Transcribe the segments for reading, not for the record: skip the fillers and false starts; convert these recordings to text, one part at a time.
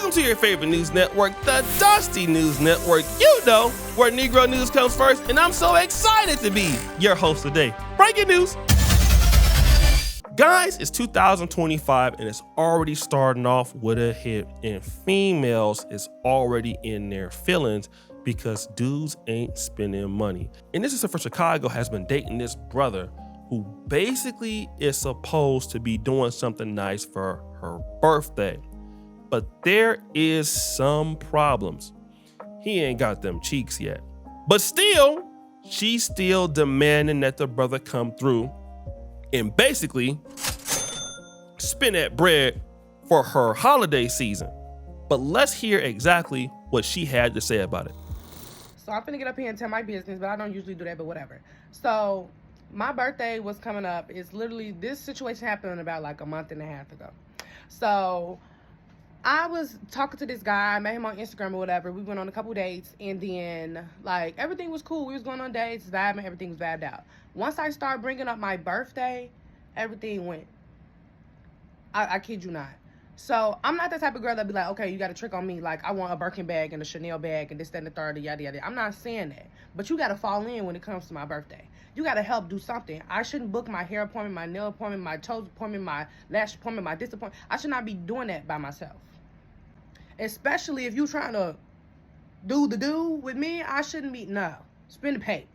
Welcome to your favorite news network, the Dusty News Network. You know where Negro news comes first, and I'm so excited to be your host today. Breaking news. Guys, it's 2025 and it's already starting off with a hit, and females is already in their feelings because dudes ain't spending money. And this is for Chicago has been dating this brother who basically is supposed to be doing something nice for her birthday. But there is some problems. He ain't got them cheeks yet. But still, she's still demanding that the brother come through and basically spend that bread for her holiday season. But let's hear exactly what she had to say about it. So I'm finna get up here and tell my business, but I don't usually do that, but whatever. So my birthday was coming up. It's literally, this situation happened about like a month and a half ago. So I was talking to this guy. I met him on Instagram or whatever. We went on a couple dates, and then like everything was cool. We was going on dates, vibing, everything was vibed out. Once I started bringing up my birthday, everything went. I kid you not. So I'm not the type of girl that be like, okay, you got to trick on me. Like, I want a Birkin bag and a Chanel bag and this, that, and the third, yada, yada. I'm not saying that. But you got to fall in when it comes to my birthday. You got to help do something. I shouldn't book my hair appointment, my nail appointment, my toes appointment, my lash appointment, my this appointment. I should not be doing that by myself. Especially if you trying to do the do with me, I shouldn't be, no. Spend the pay.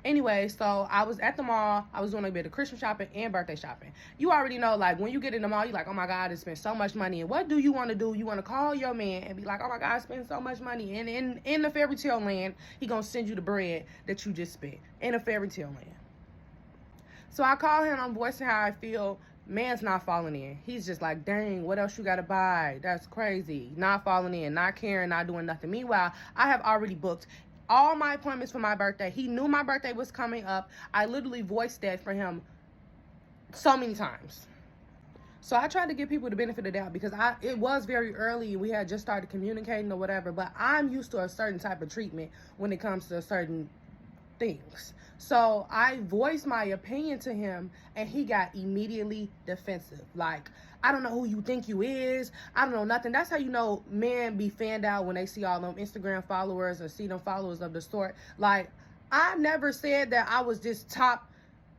Anyway, so I was at the mall. I was doing a bit of Christmas shopping and birthday shopping. You already know, like, when you get in the mall, you're like, oh, my God, I spent so much money. And what do you want to do? You want to call your man and be like, oh, my God, I spent so much money. And in the fairy tale land, he going to send you the bread that you just spent in a fairy tale land. So I call him. I'm voicing how I feel. Man's not falling in. He's just like, dang, what else you got to buy? That's crazy. Not falling in, not caring, not doing nothing. Meanwhile, I have already booked all my appointments for my birthday. He knew my birthday was coming up. I literally voiced that for him so many times. So I tried to give people the benefit of the doubt because it was very early. We had just started communicating or whatever, but I'm used to a certain type of treatment when it comes to certain things. So I voiced my opinion to him and he got immediately defensive. Like, I don't know who you think you is. I don't know nothing. That's how you know men be fanned out when they see all them Instagram followers or see them followers of the sort. Like, I never said that I was this top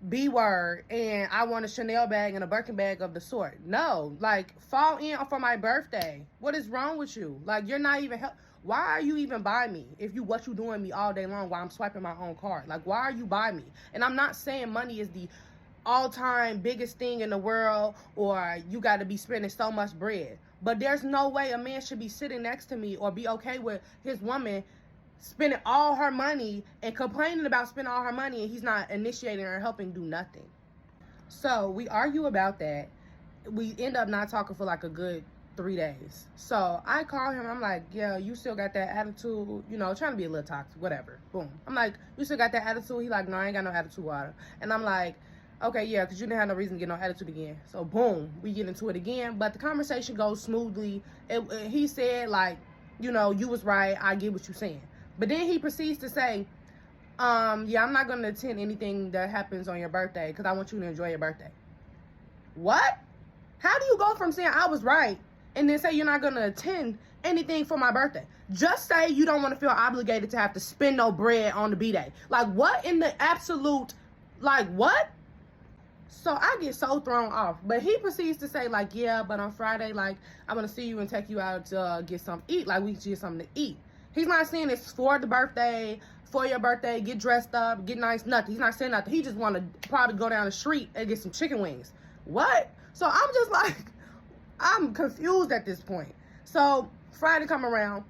B word and I want a Chanel bag and a Birkin bag of the sort. No, like, fall in for my birthday. What is wrong with you? Like, you're not even why are you even by me if what you doing me all day long while I'm swiping my own card? Like, why are you by me? And I'm not saying money is the all-time biggest thing in the world or you got to be spending so much bread. But there's no way a man should be sitting next to me or be okay with his woman spending all her money and complaining about spending all her money and he's not initiating or helping do nothing. So we argue about that. We end up not talking for like a good 3 days. So I call him. I'm like, yeah, you still got that attitude, you know, trying to be a little toxic, whatever. Boom. I'm like, you still got that attitude? He like, no, I ain't got no attitude, water. And I'm like, okay, yeah, because you didn't have no reason to get no attitude again. So boom, we get into it again. But the conversation goes smoothly. He said, like, you know, you was right. I get what you're saying. But then he proceeds to say, yeah, I'm not going to attend anything that happens on your birthday because I want you to enjoy your birthday. What? How do you go from saying I was right and then say you're not going to attend anything for my birthday? Just say you don't want to feel obligated to have to spend no bread on the B-Day. Like, what in the absolute, like, what? So I get so thrown off. But he proceeds to say, like, yeah, but on Friday, like, I'm going to see you and take you out to get something to eat. Like, we can get something to eat. He's not saying it's for the birthday, for your birthday, get dressed up, get nice, nothing. He's not saying nothing. He just want to probably go down the street and get some chicken wings. What? So I'm just like, I'm confused at this point. So Friday come around.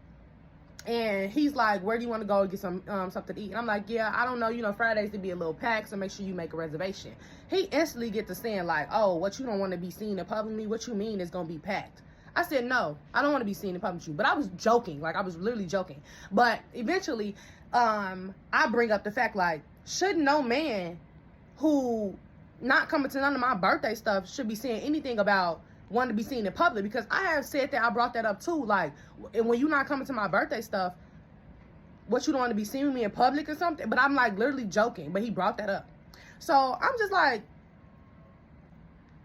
And he's like, where do you want to go get some something to eat? And I'm like, yeah, I don't know. You know, Fridays to be a little packed, so make sure you make a reservation. He instantly get to saying like, oh, what you don't want to be seen in public with me? What you mean it's going to be packed? I said, no, I don't want to be seen in public with you. But I was joking. Like, I was literally joking. But eventually, I bring up the fact, like, shouldn't no man who not coming to none of my birthday stuff should be saying anything about wanting to be seen in public? Because I have said that, I brought that up too. Like, when you're not coming to my birthday stuff, what, you don't want to be seeing me in public or something? But I'm like literally joking, but he brought that up. So I'm just like,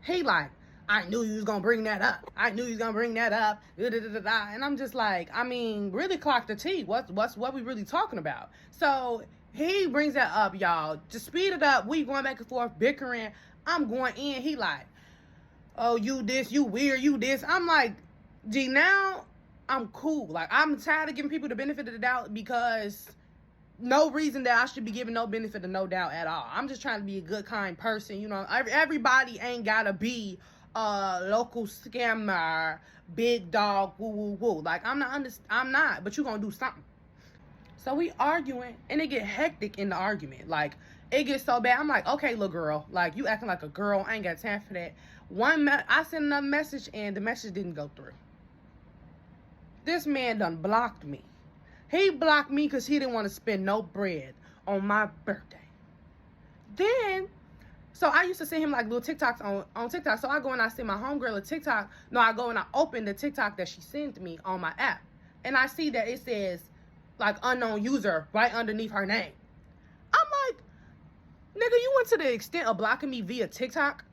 he like, I knew you was gonna bring that up. I knew you was gonna bring that up. And I'm just like, I mean, really clock the T. What we really talking about? So he brings that up, y'all. Just speed it up. We going back and forth, bickering. I'm going in. He like, oh, you this, you weird, you this. I'm like, gee, now I'm cool. Like, I'm tired of giving people the benefit of the doubt because no reason that I should be given no benefit of no doubt at all. I'm just trying to be a good, kind person. You know, everybody ain't gotta be a local scammer, big dog, woo woo woo. Like, I'm not, but you gonna do something. So we arguing, and it get hectic in the argument. Like, it gets so bad. I'm like, okay, little girl, like, you acting like a girl. I ain't got time for that. I sent another message, and the message didn't go through. This man done blocked me. He blocked me because he didn't want to spend no bread on my birthday. Then, so I used to send him like little TikToks on TikTok. So I go and I send my homegirl a TikTok. No, I go and I open the TikTok that she sent me on my app. And I see that it says like unknown user right underneath her name. I'm like, nigga, you went to the extent of blocking me via TikTok?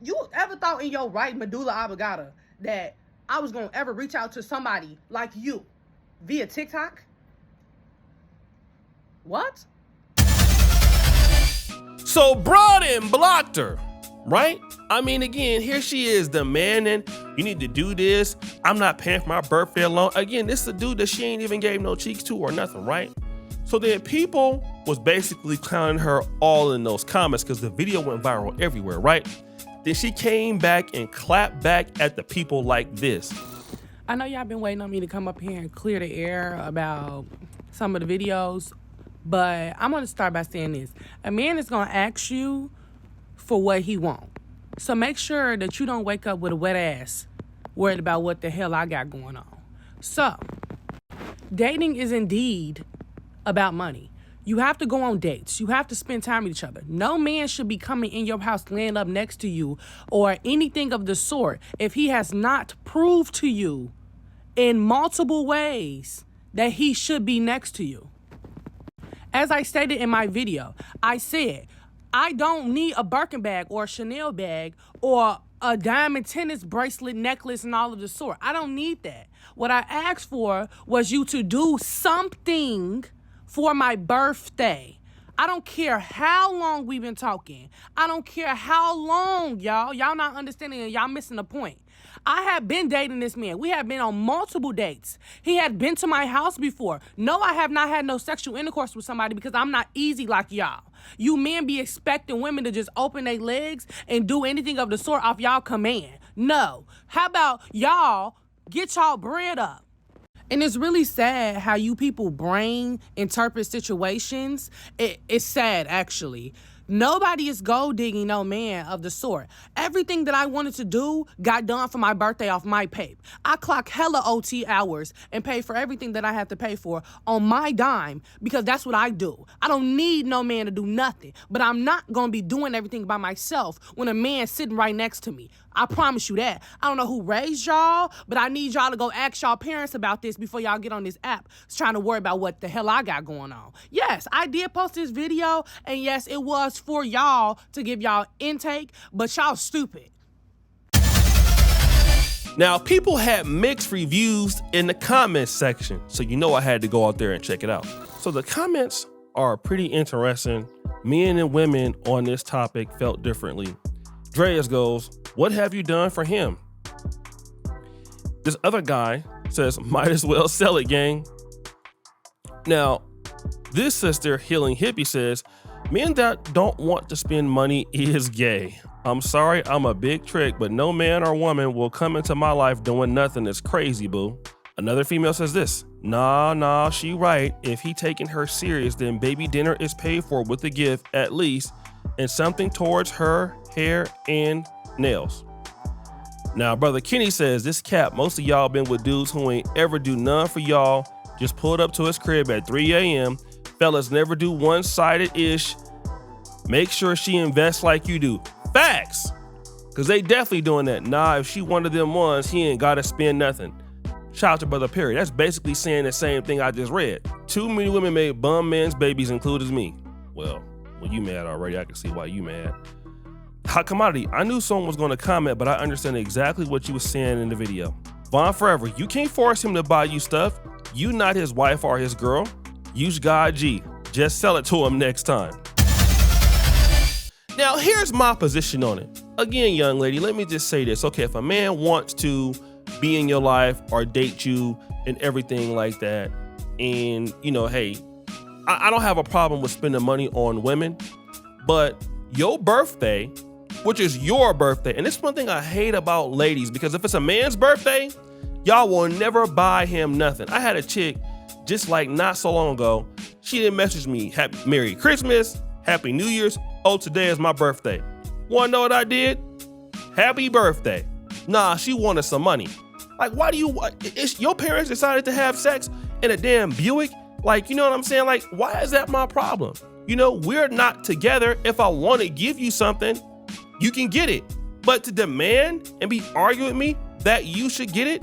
You ever thought in your right medulla oblongata that I was going to ever reach out to somebody like you via TikTok? What? So Broaden blocked her, right? I mean, again, here she is demanding, you need to do this. I'm not paying for my birthday alone. Again, this is a dude that she ain't even gave no cheeks to or nothing, right? So then people was basically clowning her all in those comments because the video went viral everywhere, right? Then she came back and clapped back at the people like this. I know y'all been waiting on me to come up here and clear the air about some of the videos, but I'm going to start by saying this. A man is going to ask you for what he wants. So make sure that you don't wake up with a wet ass worried about what the hell I got going on. So, dating is indeed about money. You have to go on dates. You have to spend time with each other. No man should be coming in your house, laying up next to you, or anything of the sort if he has not proved to you in multiple ways that he should be next to you. As I stated in my video, I said, I don't need a Birkin bag or a Chanel bag or a diamond tennis bracelet, necklace, and all of the sort. I don't need that. What I asked for was you to do something for my birthday. I don't care how long we've been talking. I don't care how long, y'all. Y'all not understanding and y'all missing the point. I have been dating this man. We have been on multiple dates. He had been to my house before. No, I have not had no sexual intercourse with somebody because I'm not easy like y'all. You men be expecting women to just open their legs and do anything of the sort off y'all command. No. How about y'all get y'all bread up? And it's really sad how you people brain interpret situations. It's sad, actually. Nobody is gold digging no man of the sort. Everything that I wanted to do got done for my birthday off my pay. I clock hella OT hours and pay for everything that I have to pay for on my dime because that's what I do. I don't need no man to do nothing, but I'm not going to be doing everything by myself when a man's sitting right next to me. I promise you that. I don't know who raised y'all, but I need y'all to go ask y'all parents about this before y'all get on this app trying to worry about what the hell I got going on. Yes, I did post this video, and yes, it was for y'all to give y'all intake, but y'all stupid. Now, people had mixed reviews in the comments section, so you know I had to go out there and check it out. So the comments are pretty interesting. Men and women on this topic felt differently. Dreas goes, "What have you done for him?" This other guy says, "Might as well sell it, gang." Now, this sister, Healing Hippie, says, "Men that don't want to spend money is gay. I'm sorry, I'm a big trick, but no man or woman will come into my life doing nothing. It's crazy, boo." Another female says this, Nah, she right. If he taking her serious, then baby dinner is paid for with a gift at least, and something towards her hair and nails. Now, Brother Kenny says, "This cap, most of y'all been with dudes who ain't ever do none for y'all. Just pulled up to his crib at 3 a.m. Fellas never do one-sided-ish. Make sure she invests like you do." Facts. Because they definitely doing that. Nah, if she one of them ones, he ain't got to spend nothing. Shout out to Brother Perry. That's basically saying the same thing I just read. Too many women made bum men's babies, including me. Well, you mad already. I can see why you mad. Hot commodity. I knew someone was going to comment, but I understand exactly what you were saying in the video. Vaughn Forever, you can't force him to buy you stuff. You not his wife or his girl. Use God G. Just sell it to him next time. Now, here's my position on it. Again, young lady, let me just say this. Okay, if a man wants to be in your life or date you and everything like that, and, you know, hey, I don't have a problem with spending money on women, but your birthday, which is your birthday, and this is one thing I hate about ladies, because if it's a man's birthday, y'all will never buy him nothing. I had a chick just like not so long ago. She didn't message me, Merry Christmas, Happy New Year's. Oh, today is my birthday. Wanna know what I did? Happy birthday. Nah, she wanted some money. Like, why do you, your parents decided to have sex in a damn Buick? Like, you know what I'm saying? Like, why is that my problem? You know, we're not together. If I want to give you something, you can get it. But to demand and be arguing with me that you should get it,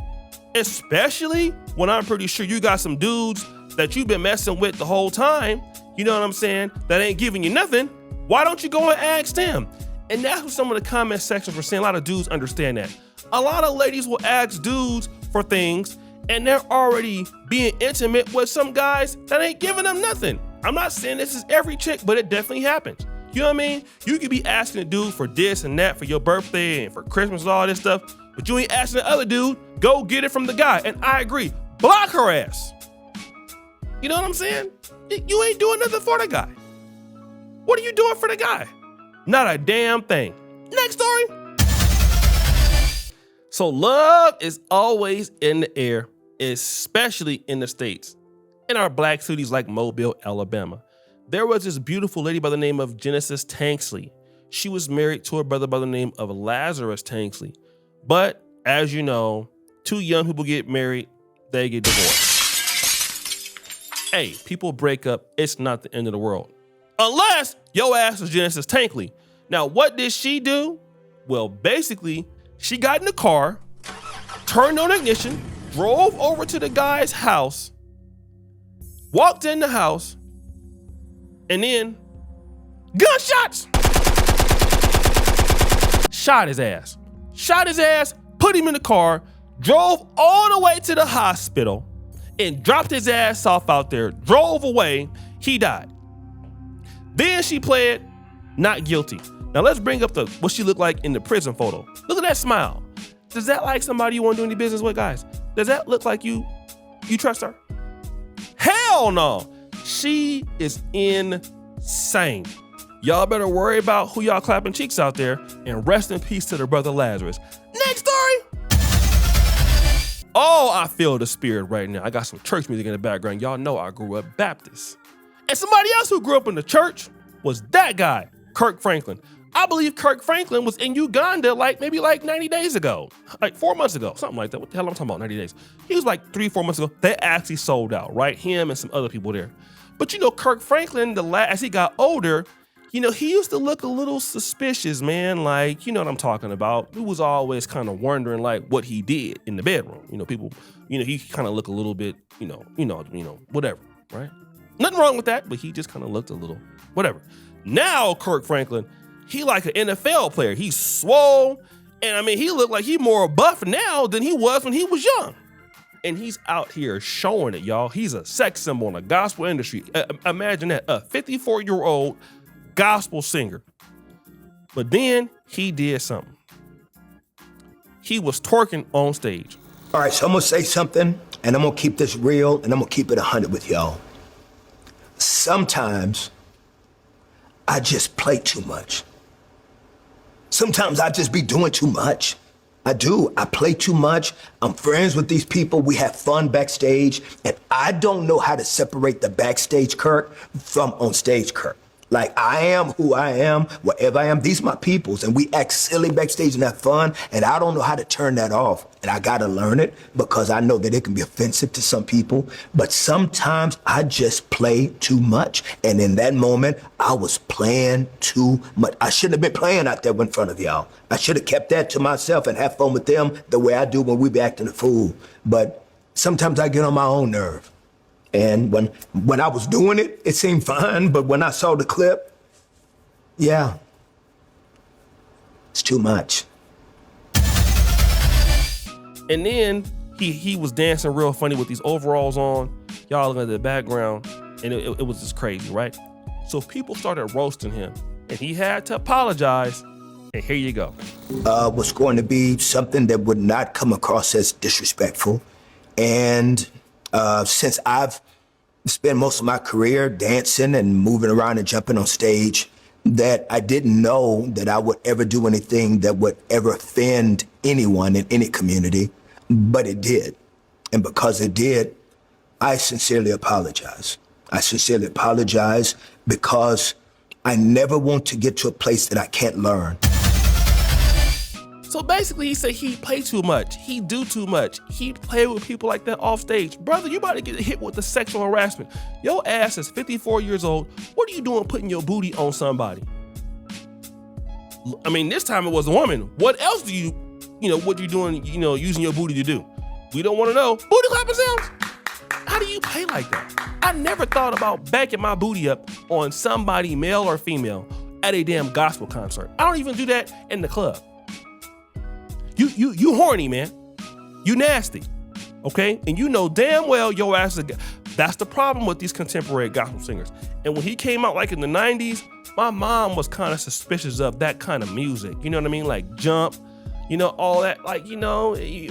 especially when I'm pretty sure you got some dudes that you've been messing with the whole time, you know what I'm saying, that ain't giving you nothing, why don't you go and ask them? And that's what some of the comment sections were saying. A lot of dudes understand that. A lot of ladies will ask dudes for things and they're already being intimate with some guys that ain't giving them nothing. I'm not saying this is every chick, but it definitely happens. You know what I mean? You could be asking a dude for this and that for your birthday and for Christmas and all this stuff, but you ain't asking the other dude, go get it from the guy. And I agree, block her ass. You know what I'm saying? You ain't doing nothing for the guy. What are you doing for the guy? Not a damn thing. Next story. So love is always in the air, especially in the States. In our black cities like Mobile, Alabama, there was this beautiful lady by the name of Genesis Tanksley. She was married to a brother by the name of Lazarus Tanksley. But as you know, two young people get married, they get divorced. Hey, people break up, it's not the end of the world. Unless your ass is Genesis Tanksley. Now, what did she do? Well, basically, she got in the car, turned on ignition, drove over to the guy's house, walked in the house, and then gunshots! Shot his ass. Shot his ass, put him in the car, drove all the way to the hospital, and dropped his ass off out there, drove away, he died. Then she pled not guilty. Now let's bring up what she looked like in the prison photo. Look at that smile. Does that like somebody you want to do any business with, guys? Does that look like you trust her? Hell no. She is insane. Y'all better worry about who y'all clapping cheeks out there, and rest in peace to the brother Lazarus. Next story. Oh, I feel the spirit right now. I got some church music in the background. Y'all know I grew up Baptist. And somebody else who grew up in the church was that guy, Kirk Franklin. I believe Kirk Franklin was in Uganda maybe 90 days ago, like 4 months ago, something like that. What the hell am I talking about, 90 days? He was like 3-4 months ago. They actually sold out, right? Him and some other people there. But you know, Kirk Franklin, as he got older, you know, he used to look a little suspicious, man. Like, you know what I'm talking about. He was always kind of wondering like what he did in the bedroom. You know, people, you know, he kind of looked a little bit, you know, whatever, right? Nothing wrong with that, but he just kind of looked a little, whatever. Now, Kirk Franklin, he like an NFL player. He's swole. And I mean, he looked like he more buff now than he was when he was young. And he's out here showing it, y'all. He's a sex symbol in the gospel industry. Imagine that, a 54-year-old gospel singer. But then he did something. He was twerking on stage. All right, so I'm gonna say something, and I'm gonna keep this real, and I'm gonna keep it 100 with y'all. Sometimes I just play too much. Sometimes I just be doing too much. I do. I play too much. I'm friends with these people. We have fun backstage, and I don't know how to separate the backstage Kirk from on stage Kirk. Like, I am who I am, wherever I am. These are my peoples, and we act silly backstage and have fun, and I don't know how to turn that off. And I gotta learn it because I know that it can be offensive to some people. But sometimes I just play too much. And in that moment, I was playing too much. I shouldn't have been playing out there in front of y'all. I should have kept that to myself and have fun with them the way I do when we be acting a fool. But sometimes I get on my own nerve. And when I was doing it, it seemed fine, but when I saw the clip, yeah, It's too much. And then he was dancing real funny with these overalls on. Y'all looking at the background, and it was just crazy, right? So people started roasting him, and he had to apologize. And here you go. Was going to be something that would not come across as disrespectful. And since I've spent most of my career dancing and moving around and jumping on stage, that I didn't know that I would ever do anything that would ever offend anyone in any community, but it did. And because it did, I sincerely apologize. I sincerely apologize because I never want to get to a place that I can't learn. So basically, he said he play too much, he do too much, he play with people like that off stage. Brother, you about to get hit with the sexual harassment. Your ass is 54 years old. What are you doing putting your booty on somebody? I mean, this time it was a woman. What else do what you doing, using your booty to do? We don't want to know. Booty clapping sounds? How do you play like that? I never thought about backing my booty up on somebody, male or female, at a damn gospel concert. I don't even do that in the club. You horny, man. You nasty, okay? And you know damn well your ass is that's the problem with these contemporary gospel singers. And when he came out like in the 90s, my mom was kind of suspicious of that kind of music. You know what I mean? Like Jump, all that,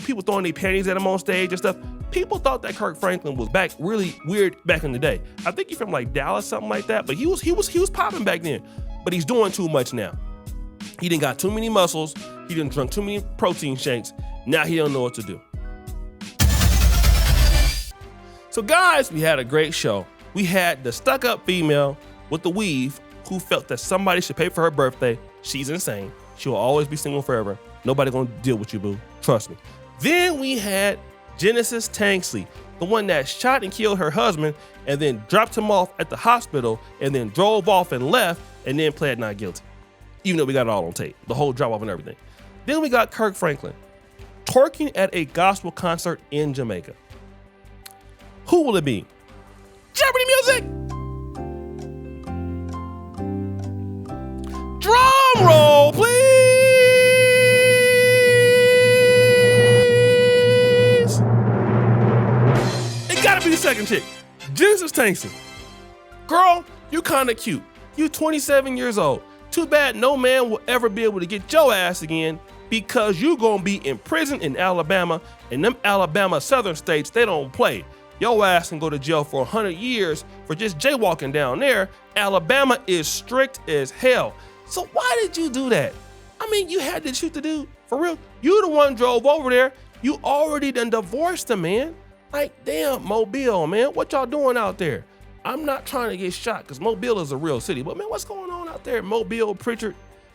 people throwing their panties at him on stage and stuff. People thought that Kirk Franklin was back really weird back in the day. I think he's from like Dallas, something like that, but he was popping back then. But he's doing too much now. He done got too many muscles. He done drunk too many protein shakes. Now he don't know what to do. So guys, we had a great show. We had the stuck-up female with the weave who felt that somebody should pay for her birthday. She's insane. She will always be single forever. Nobody gonna deal with you, boo. Trust me. Then we had Genesis Tanksley, the one that shot and killed her husband and then dropped him off at the hospital and then drove off and left and then pled not guilty. Even though we got it all on tape, the whole drop off and everything. Then we got Kirk Franklin twerking at a gospel concert in Jamaica. Who will it be? Jeopardy music! Drum roll, please! It gotta be the second chick, Genesis Tanksley. Girl, you kinda cute. You 27 years old. Too bad no man will ever be able to get your ass again because you gonna be in prison in Alabama, and them Alabama southern states, they don't play. Your ass can go to jail for 100 years for just jaywalking down there. Alabama is strict as hell. So why did you do that? I mean, you had to shoot the dude, for real. You the one drove over there. You already done divorced the man. Like, damn, Mobile, man, what y'all doing out there? I'm not trying to get shot because Mobile is a real city, but man, what's going on out there in Mobile, Pritchard?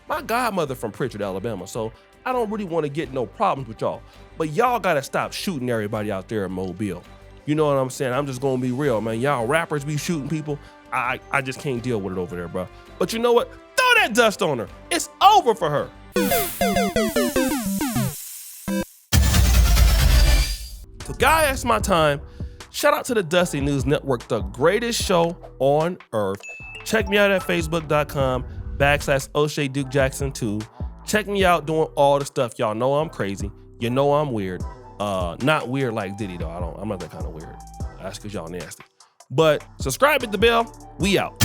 My godmother from Pritchard, Alabama, so I don't really want to get no problems with y'all, but y'all gotta stop shooting everybody out there in Mobile. You know what I'm saying? I'm just gonna be real, man. Y'all rappers be shooting people. I just can't deal with it over there, bro. But you know what? Throw that dust on her. It's over for her. So guys, that's my time. Shout out to the Dusty News Network, the greatest show on earth. Check me out at facebook.com/O'Shea Duke Jackson 2. Check me out doing all the stuff. Y'all know I'm crazy. You know I'm weird. Not weird like Diddy though. I'm not that kind of weird. That's because y'all nasty. But subscribe, hit the bell. We out.